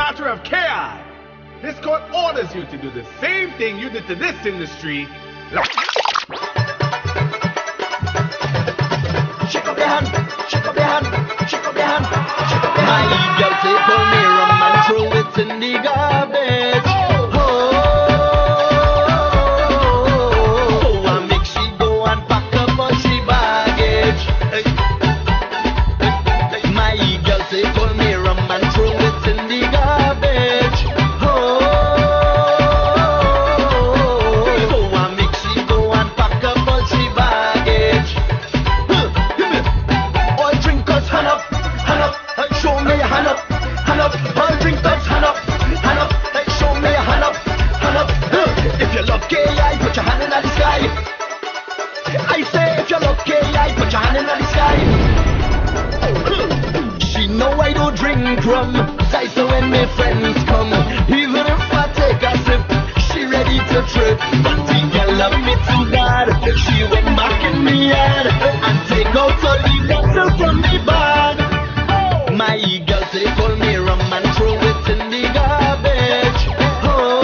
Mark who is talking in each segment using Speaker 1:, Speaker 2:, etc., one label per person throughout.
Speaker 1: daughter of Ki. This court orders you to do the same thing you did to this industry.
Speaker 2: Shake up your hand, shake up your hand, shake up your hand, shake up your hand. My girl say pull me rum and throw it in the garbage. Oh, I make she go and pack up all she baggage. My girl say pull me rum and throw it in the garbage. Oh, I make she go and pack up all she baggage. All drinkers, hand up, and show me your hand up, hand up. All drinkers, hand up, and show me your hand up, hand up. If you love KI, put your hand in the sky. I say, if you love KI, put your hand in the sky. She know I don't drink rum, so when my friends come, even if I take a sip, she ready to trip. But the girl love me too bad, she went back in the yard and take out all the bottle from the bag. My girl say pull me rum and throw it in the garbage. Oh,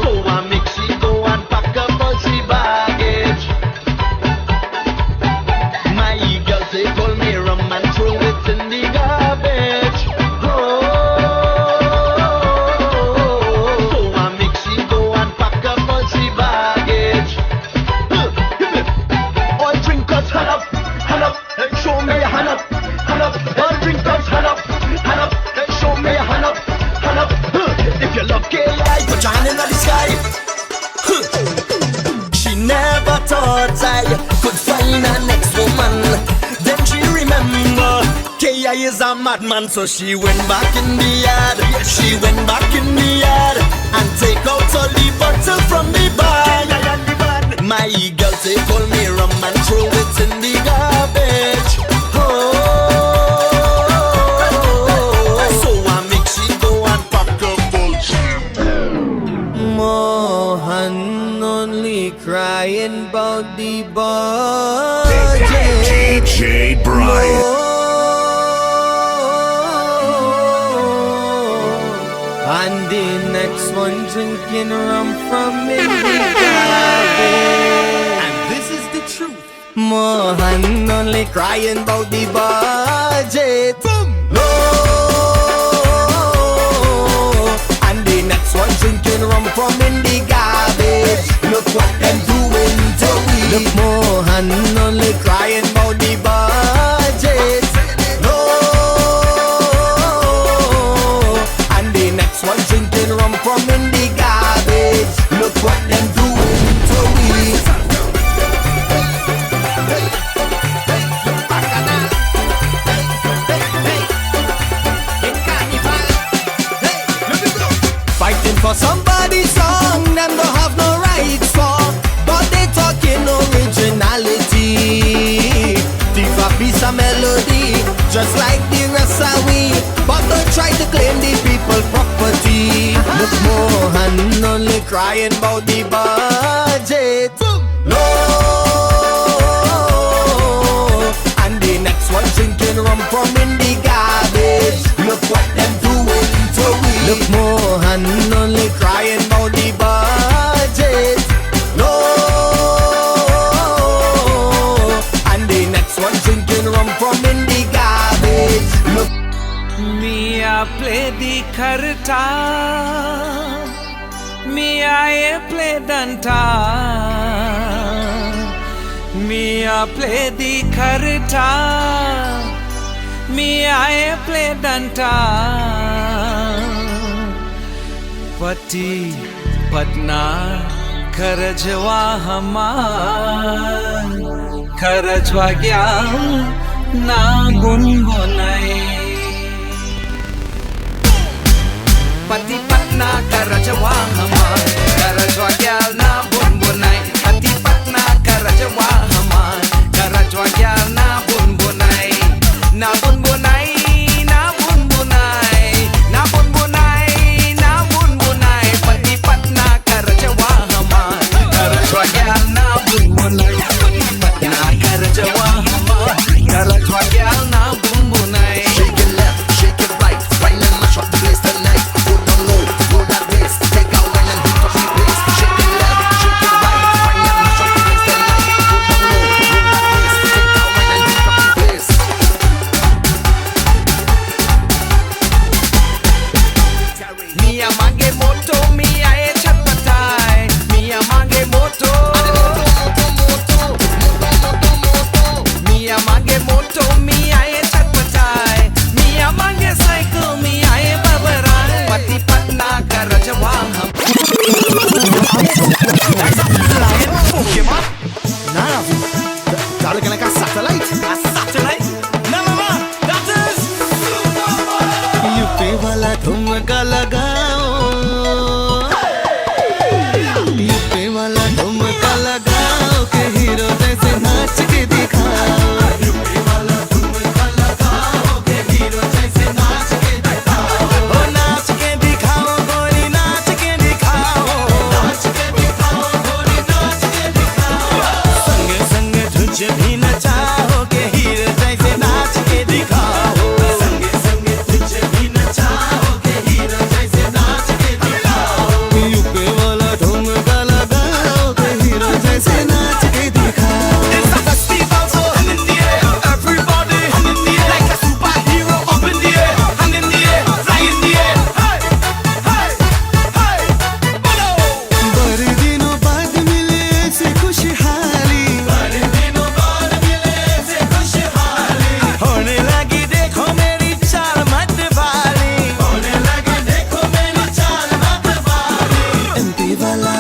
Speaker 2: so I make she go and pack up all she baggage. My girl say pull me rum and throw it in the garbage. Oh, so I make she go and pack up all she baggage. All drinkers, hand up, and show me your hand up, hand up. All drinkers, hand up, and show me your hand up, hand up. If you love KI, put your hand in the sky. She never thought I could find a next woman. Then she remember KI is a madman, so she went back in the yard. She went back in the yard and take out all the bottle from the bag. My girl say pull me rum and throw it in the garbage. Oh, so I make she go and pack up all she. Mohan only crying about the budget.
Speaker 3: DJ Brian.
Speaker 2: And the next one drinking rum from in the garbage.
Speaker 1: And this is the truth.
Speaker 2: Mohan only crying about the budget. No. And the next one drinking rum from in the garbage. Look what them doing to we. Look, Mohan only crying about the budget. No. And the next one drinking rum from in the garbage. Look what them doing to we. Fighting for somebody's song, them don't have no rights for. But they talking originality. Thief a piece of melody, just like the rest of we. But don't try to claim the people property. Look, Mohan only crying about the budget. No. And the next one drinking rum from in the garbage. Look what them doing to we. Look, Mohan only crying about the budget. No. And the next one drinking rum from in the garbage. Look.
Speaker 4: Me I play the karta, me I play danta. Me I play the karta, me I play danta. Pati patna karajwa hamar, karajwa gya na gungunai. Pati patna karajwa hamar, karajwa gyal na bunbunai. Pati patna karajwa hamar, karajwa gyal na bunbunai. Na bunbunai, na bunbunai, na bunbunai, na bunbunai. Pati patna karajwa hamar, karajwa gyal na bunbunai. Pati patna karajwa hamar, karajwa gyal na bunbunai.
Speaker 2: Shake it left, shake tonight. Now mama, that is UP वाला ठुमका लगाओ, UP वाला ठुमका लगाओ के hero जैसे नाच के दिखाओ, यूपी वाला ठुमका लगाओ के हीरो जैसे नाच के दिखाओ, ओ नाच के दिखाओ गोरी नाच के दिखाओ, नाच के दिखाओ गोरी नाच के दिखाओ, संग संग तुझे भी नचाओ के हीरो जैसे नाच के दिखाओ, संग संग तुझे भी नचाओ के हीरो जैसे नाच के दिखाओ, यूपी वाला ठुमका लगाओ के हीरो जैसे नाच के दिखाओ. It's a festival, so hand in the air, everybody hand in the air, like a superhero up in the air, hand in the air, fly in the air, hey, hey, hey, bono. बड़े दिनों बाद मिले से खुशहाली, बड़े दिनों बाद मिले से खुशहाली, होने लगी देखो मेरी चाल मत वाली, होने लगी देखो मेरी चाल मत वाली. एमपी वाला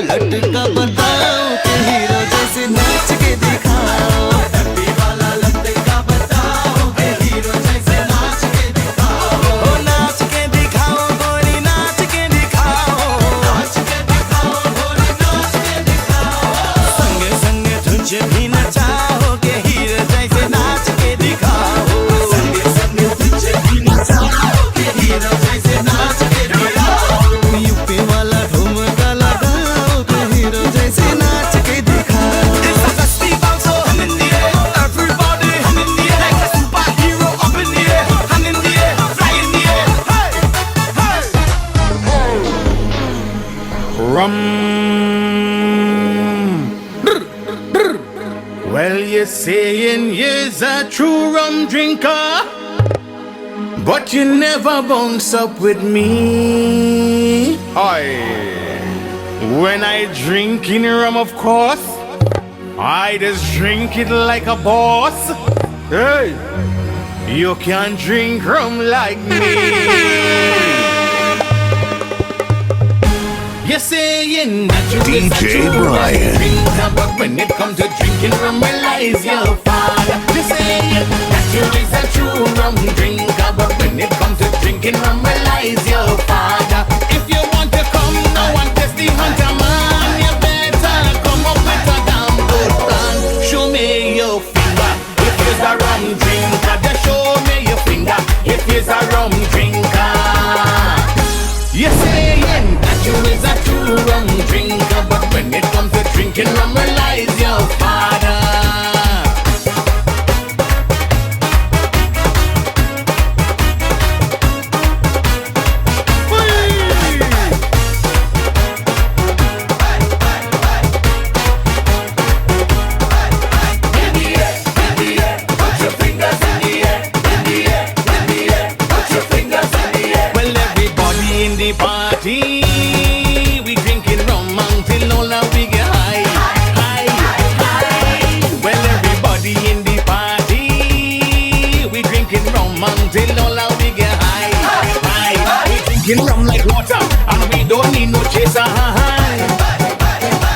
Speaker 2: लटका बताओ के हीरो जैसे नाच के दिखाओ, एमपी वाला लटका बताओ के हीरो जैसे नाच के दिखाओ, ओ नाच के दिखाओ गोरी नाच के दिखाओ, नाच के दिखाओ गोरी नाच के दिखाओ, संग संग तुझे भी नचाओ के हीरो जैसे नाच के दिखाओ, संग संग तुझे भी नचाओ के हीरो जैसे नाच के दिखाओ, यूपी वाला ठुमका लगाओ के हीरो जैसे नाच के दिखाओ. It's a festival, so hand in the air, everybody hand in the air, like a superhero up in the air, hand in the air, fly in the air, hey, hey.
Speaker 1: Rum. Well, you're saying you're a true rum drinker, but you never bounce up with me. Aye. When I drink in rum, of course, I just drink it like a boss. Hey, you can't drink rum like me. You're saying that you is a
Speaker 3: DJ
Speaker 1: true rum
Speaker 3: Brian.
Speaker 1: drinker, but when it comes to drinking rum, realize your father. You're saying that you is a true rum drinker, but when it comes to drinking rum, realize your father. If you want to come now and test the hunter man, you better come up with a damn good plan. Show me your finger if you're a rum drinker. Just show me your finger if you're a rum drinker. You're saying that you is a true rum drinker, but when it comes to drinking rum, realize your father. Well, everybody in the party, we drinking rum until all now we get high, high, high. Well, everybody in the party, we drinking rum until all now we get high, high. We drinking rum like water, and we don't need no chaser.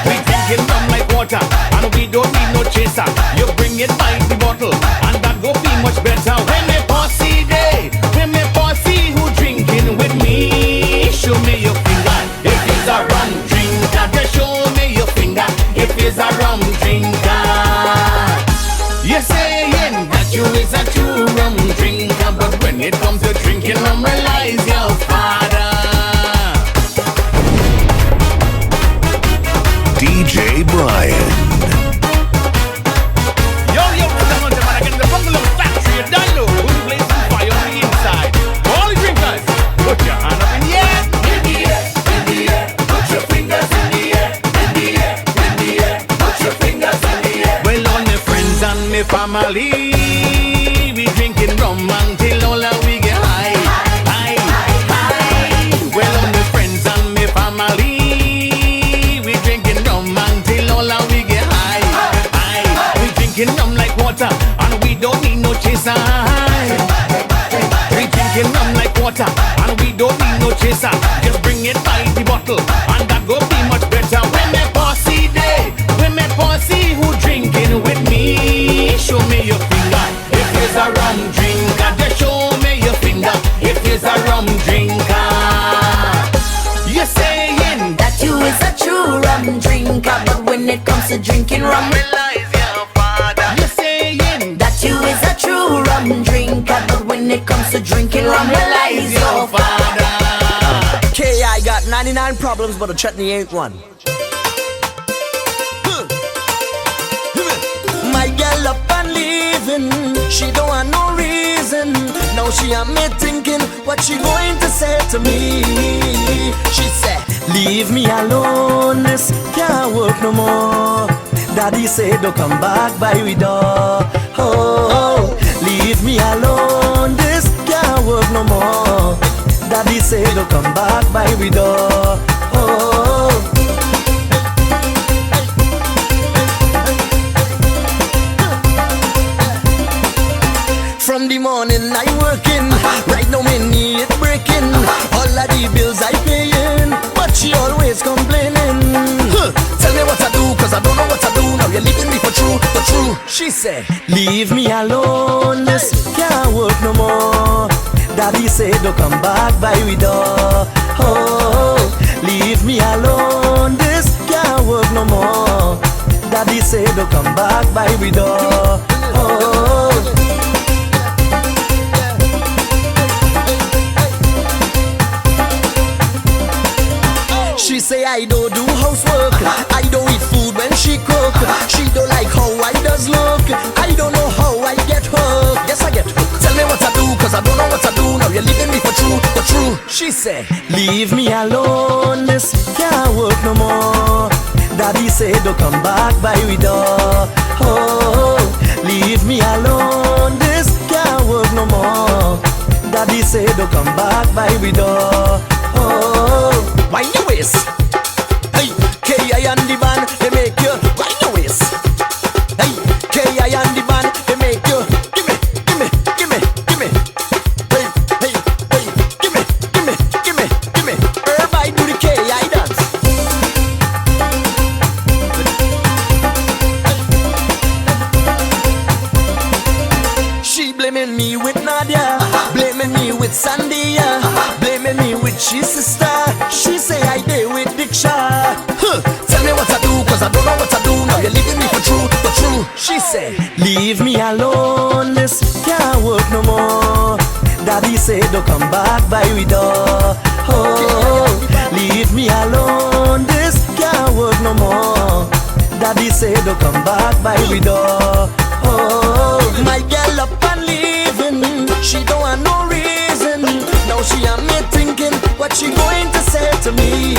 Speaker 1: We drinking rum like water, and we don't need no chaser. You bring it by the bottle, and that go be much better. When me posse day, when me posse who drinking with me, show me your finger if it's a rum drinker. Just show me your finger if it's a rum drinker. You're saying that you is a true rum drinker, but when it comes to drinking rum, realize your father.
Speaker 3: DJ Brian.
Speaker 1: Yo, come on, man, I get the bungalow factory, you don't know who's blazing fire on the inside. All the drinkers, put your hand up in the air. In the air, in the air, put your fingers in the air. In the air, in the air, put your fingers in the air. Well, all my friends and my family, we drinking rum until all of we get high, high, high. Well, all my friends and my family, we drinking rum until all of we get high, high. We drinking rum like water, and we don't need no chaser. We drinking rum like water, and we don't need no chaser. Just bring it by the bottle, and that go be much better. When me posse day, when me posse who drinking with me,
Speaker 5: So drinking rum will lies your father.
Speaker 2: K.I. got 99 problems, but a chutney ain't one. My girl up and leaving, she don't want no reason. Now she am me thinking what she going to say to me. She said, leave me alone, this can't work no more. Daddy said don't come back by we door. Oh, leave me alone, this can't work no more. Daddy said don't come back by we door. Oh, from the morning I working, right now me knee it breaking. All of the bills I paying, but she always complaining. Tell me what I do, cause I don't know what I do. Now you're leaving me for true. She said, leave me alone, this can't work no more. Daddy said don't come back by we door. Oh, leave me alone, this can't work no more. Daddy said don't come back by we door. Oh, she say I don't do housework, I don't eat food when she cook. She don't like how I does look, I don't know how I get hooked. Yes, I get hooked. Tell me what I do, cause I don't know what I do. Now you're leaving me for true. She said, leave me alone, this can't work no more. Daddy said don't come back by we door. Oh, leave me alone, this can't work no more. Daddy said don't come back by we door. Oh, wind your waist. Hey, K.I. and the band, they make you wind your waist. Hey, K.I. and the band, they make you gimme. Hey, gimme. Everybody do the K.I. dance. She blaming me with Nadia, blaming me with Sandy, blaming me with she sister. She say I did with Diksha. Tell me what I do, cause I don't know what I do. Now you're leaving me for true. She said, leave me alone, this can't work no more. Daddy said don't come back by we door. Oh, leave me alone, this can't work no more. Daddy said don't come back by we door. Oh, my girl up and leaving, she don't want no reason. Now she am me thinking what she going to say to me.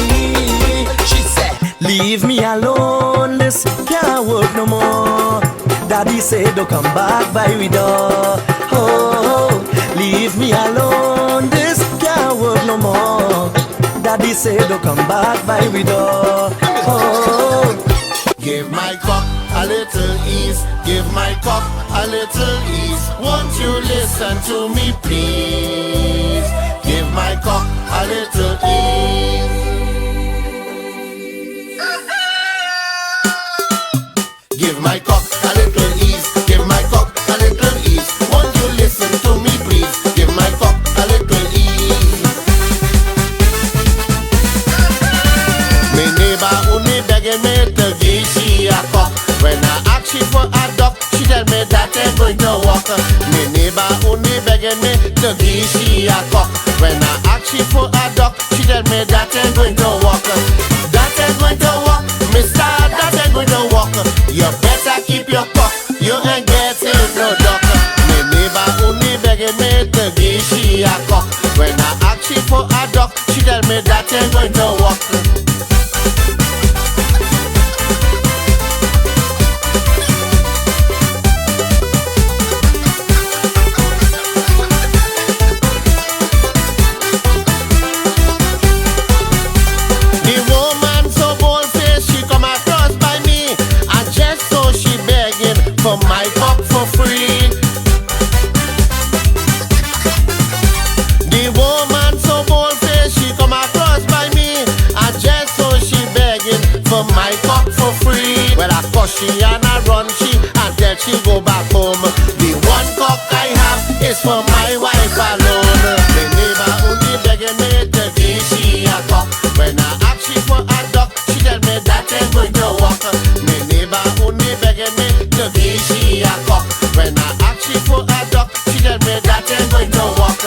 Speaker 2: She said, leave me alone, this can't work no more. Daddy said don't come back by we door. Oh, leave me alone, this can't work no more. Daddy said don't come back by we door. Oh,
Speaker 6: give my cock a little ease, give my cock a little ease. Won't you listen to me, please? Give my cock a little ease. Give my cock a little ease, give my cock a little ease. Won't you listen to me, please? Give my cock a little ease. My neighbor only begging me to give she a cock. When I ask she for a duck, she tell me that ain't going to walk. My neighbor only begging me to give she a cock. When I ask she for a duck, she tell me that ain't going to walk. That ain't going to walk, mister, that ain't going to walk. You better keep your cock, you ain't getting no duck. My neighbor only begging me to give she a cock. When I ask she for a duck, she tell me that ain't going to walk. For my cock for free. The woman so bold-faced, she come across by me, and just so she begging for my cock for free. Well, of course she and I run she until she go back home. The one cock I have is for my wife alone. The neighbor only begging me to give she a cock. When I ask she for a duck, she tell me that ain't going to walk. My neighbor only begging me to give she a cock. When I ask she for a duck, she tell me that ain't going to walk.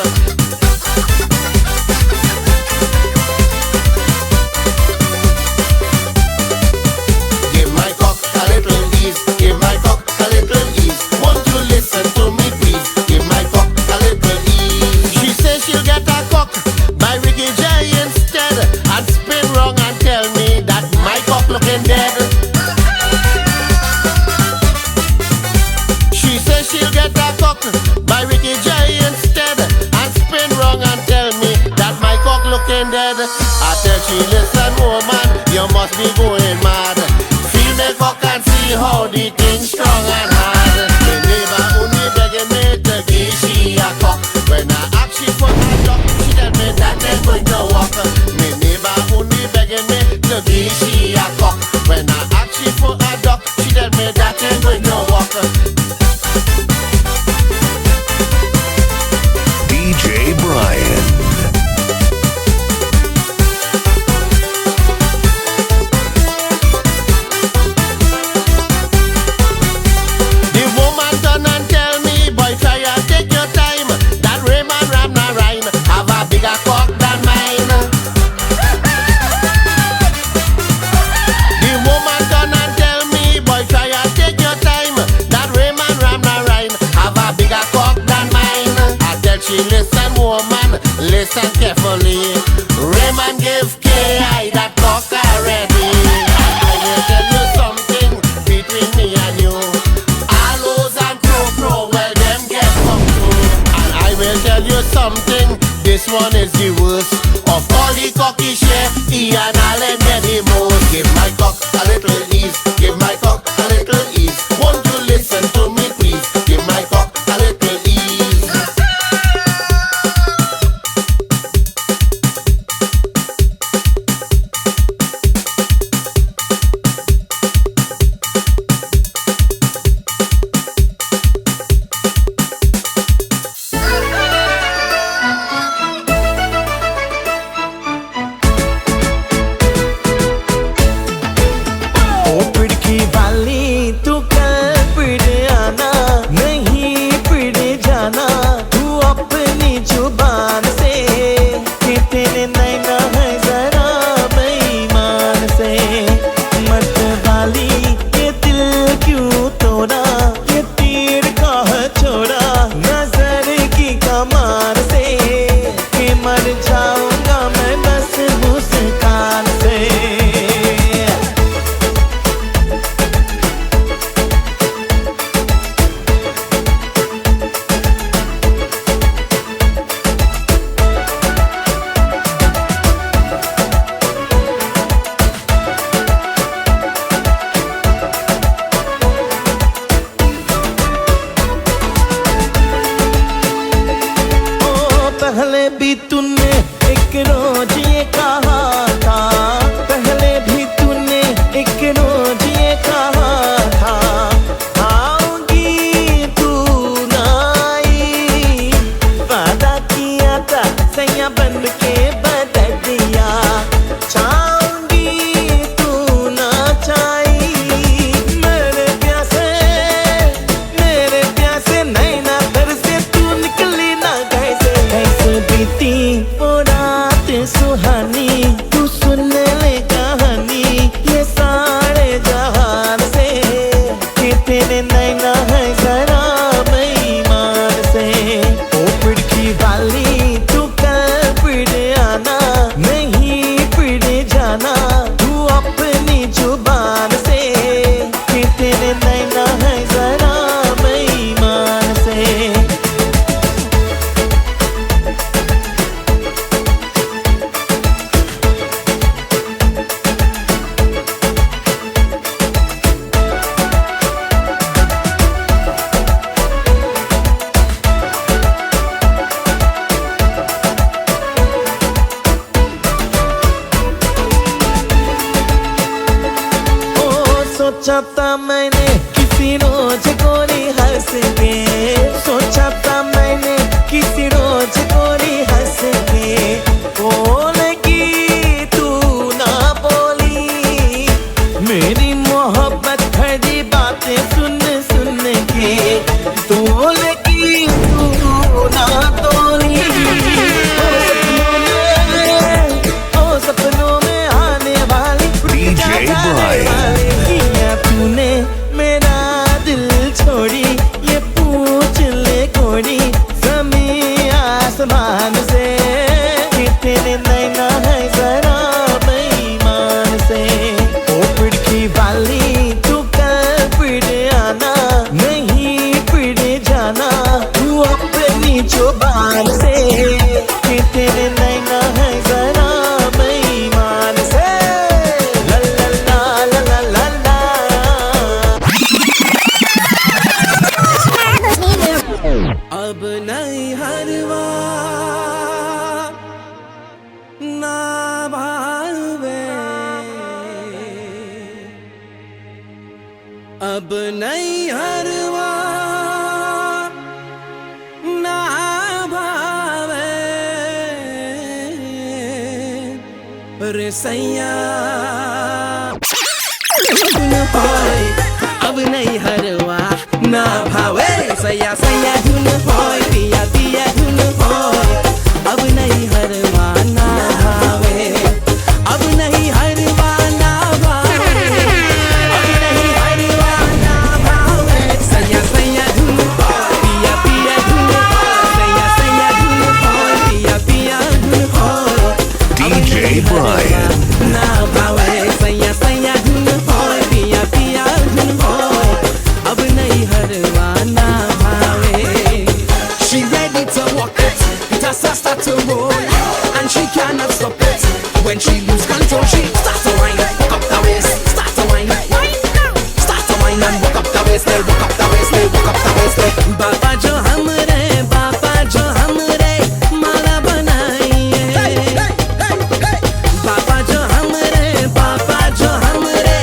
Speaker 6: by Ricky J instead, and spin wrong and tell me that my cock looking dead. I tell she, listen woman, you must be going mad. Feel me cock and see how the thing strong and hard. My neighbor only begging me to give she a cock. When I ask she for a duck, she tell me that they going to walk. My neighbor only begging me to give she a cock. When I ask she for a duck, she tell me that they going to walk.
Speaker 3: DJ Brian.
Speaker 6: The woman turn and tell me, boy, try and take your time. That Raymond Ramna rhyme have a bigger cock than mine. The woman turn and tell me, boy, try and take your time. That Raymond Ramna rhyme have a bigger cock than mine. I tell she, listen woman, listen carefully. Raymond give K.I. that cock already. I will tell you something between me and you. Allos and Pro, well them get come too. And I will tell you something, this one is the worst. Of all the cocky share, Ian Allen get the most. Give my cock a little ease, give my cock a little ease. Won't you listen to me please, give my cock a little ease.
Speaker 2: ओ पिड़की वाली तू कल पिड़ आना, नहीं पिड़ जाना तू अपनी जुबान से, कि तेरे नैना है जरा बेईमान से। मत वाली ये दिल क्यों तोड़ा, ये तीर कहाँ छोड़ा नजर की कमान से, कि मर जाऊंगा मैं बस मुस्कान से। ओ पहले भी तूने एक रोज ये कहा था, पहले भी तूने एक रोज ये कहा था, आऊंगी तू ना आई। वादा किया था सैया बन के बदल दिया, चाहूंगी तू ना चाही। मेरे प्यासे नैना घर से तू निकली ना कैसे, कैसे बीती वो रात सुहानी, तू सुन ले कहानी ये सारे जहान से, कि तेरे नैना है जरा बेईमान से। ओ पिड़की वाली तू कल पिड़ आना, नहीं पिड़ जाना तू अपनी जुबान से, कि तेरे नैना है जरा बेईमान से। ओ सोचा था मैंने किसी रोज गोरी हंस के, सोचा था मैंने किसी रोज गोरी हंस के, बोलेगी तू ना बोली मेरी मोहब्बत भरी बातें सुन सुन के, बोलेगी तू ना बोली। ओ सपनों में आने वाली
Speaker 3: DJ Brian.
Speaker 2: किया तूने मेरा दिल अब नहीं हरवा ना भावे अब नहीं हरवा ना भावे रे सैया अब नहीं हरवा ना भावे सैया सैया धुन होय पिया पिया धुन होय अब नहीं हरवा ना भावे अब नहीं हरवा ना भावे अब नहीं हरवा ना भावे सैया सैया धुन होय पिया पिया धुन होय सैया सैया धुन होय पिया पिया धुन होय
Speaker 3: DJ Brian.
Speaker 2: ना भावे सैया सैया धुन होय पिया पिया धुन होय अब नहीं हरवा ना भावे She ready to walk it, it has start to roll and she cannot stop it. When she lose control, she starts to whine, walk up the waist, start to whine, start to whine and walk up the waist, walk up the waist, walk up the waist. बाबा जो हमरे माला बनाइए, बाबा जो हमरे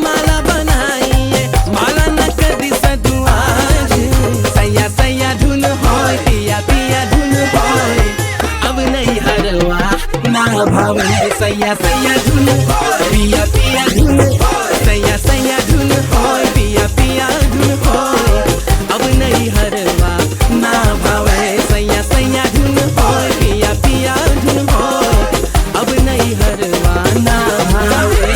Speaker 2: माला बनाइए, माला न कदी सदुआज सैया सैया धुन होय पिया पिया धुन होय अब नहीं हरवा ना भावे सैया सैया धुन होय पिया पिया धुन होय सैया सैया धुन होय पिया पिया धुन होय अब नहीं हरवा ना भावे सैया सैया धुन होय पिया पिया धुन होय अब नहीं हरवा ना भावे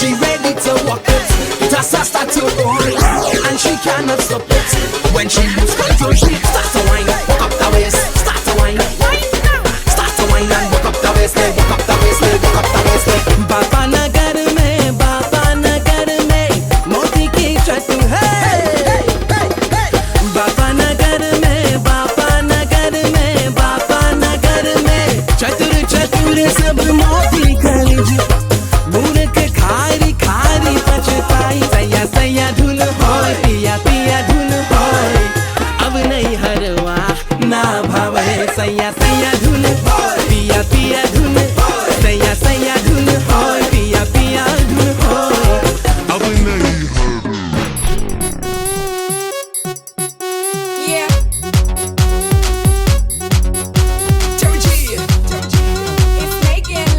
Speaker 2: She ready to walk it, it has start to roll and she cannot stop it. When she lose control, she starts to whine, walk up the waist, start to whine, start to whine and walk up the waist, walk up the waist, walk up the waist. Baba Nagar में मोती की चतु है, बाबा नगर में चतुर चतुर सब मोती खरीद मूर्ख खारी खारी पछताई सैया सैया धुन होय पिया पिया धुन होय अब नहीं हरवा ना भावे सैया सैया धुन होय पिया पिया धुन होय सैया सैया धुन होय पिया पिया धुन होय
Speaker 3: अब नहीं
Speaker 5: Yeah. Terry G. It's making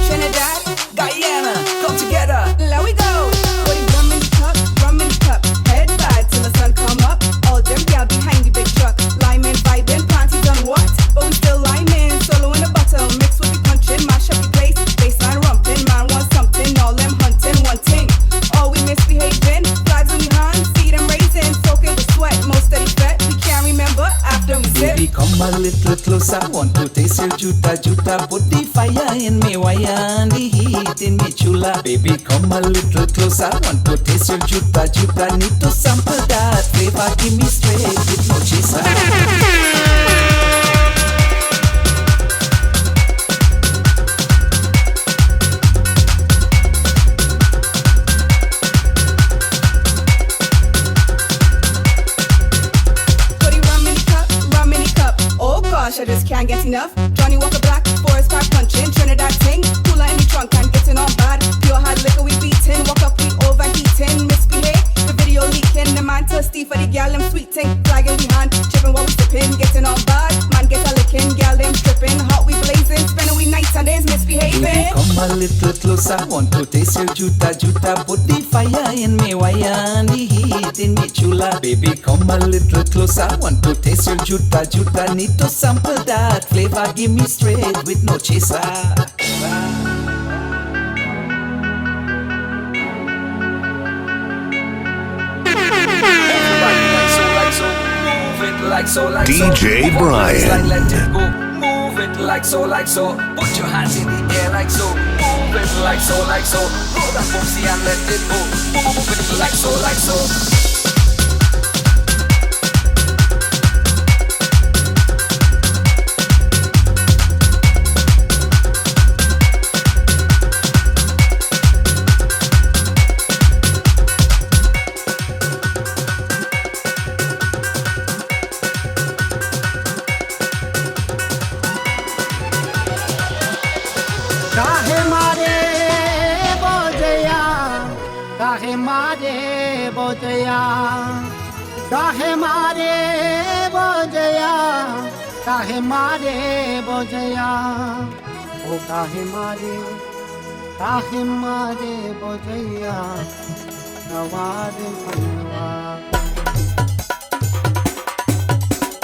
Speaker 5: Trinidad, Guyana, come together. Let we go. Put it rum in the cup, head back till the sun come up. All them gal behind the big truck, liming, vibing, party done what? But we still liming, solo in the bottle, mixed with the punching, mash up the place, baseline rumping, man want something, all them hunting, one thing. All we misbehaving, flags in the hand, see them raising, soaking with sweat, most of the fat, we can't remember after we sip.
Speaker 4: Baby, come a little closer. Want to taste your juta juta. Put the fire in me, wire and the heat in me chula. Baby, come a little closer. Want to taste your juta juta. Need to sample that flavor. Give me straight with no chaser.
Speaker 5: Put it rum in the cup. Oh gosh, I just can't get enough. Johnny Walker Black, Forest Park punching, Trinidad ting, cooler in the trunk and getting on bad. Pure hard liquor we beating, walk up we overheating, misbehave. The video leaking, the man thirsty for the gal them sweet ting, flagging behind, chipping while we sipping, getting on bad. Man get a licking, gal them stripping, hot we blazing, spending we nights and days
Speaker 4: Baby,
Speaker 5: misbehaving.
Speaker 4: come a little closer. Want to taste your juta juta. Put the fire in me, wire and the heat in me chula. Baby, come a little closer. Want to taste your juta juta. Need to sample that flavor. Give me straight with no chaser. Like so, like so.
Speaker 3: DJ Brian.
Speaker 4: Let it go. Move it like so, like so. Put your hands in the air like so. Move it like so, like so. Roll that boomsy and let it go. Move it like so, like so.
Speaker 2: काहे मारे बोझया काहे मारे बोझया काहे मारे बोझया काहे मारे बोझया ओ काहे मारे बोझया गवार मनवा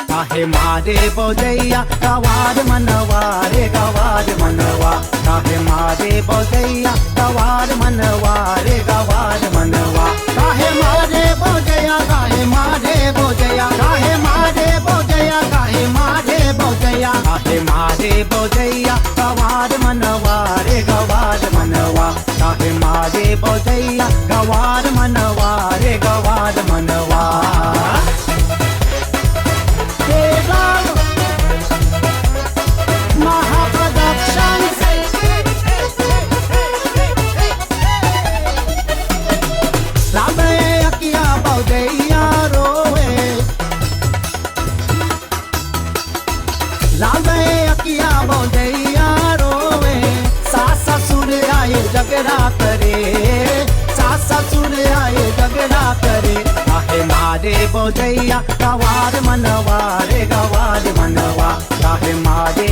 Speaker 2: काहे मारे बोझैया गवार मनवा रे गवार मनवा काहे मारे बोझैया गवार मनवा रे गवार मनवा काहे मारे बोझैया काहे मारे बोझैया काहे मारे बोझैया काहे मारे बोझैया काहे मारे बोझैया गवार मनवा रे गवार मनवा काहे मारे बोझैया गवार मनवा रे गवार मनवा झगड़ा करे सास ससुर आए झगड़ा करे काहे मारे बोझैया गवार मनवा रे गवार मनवा काहे मारे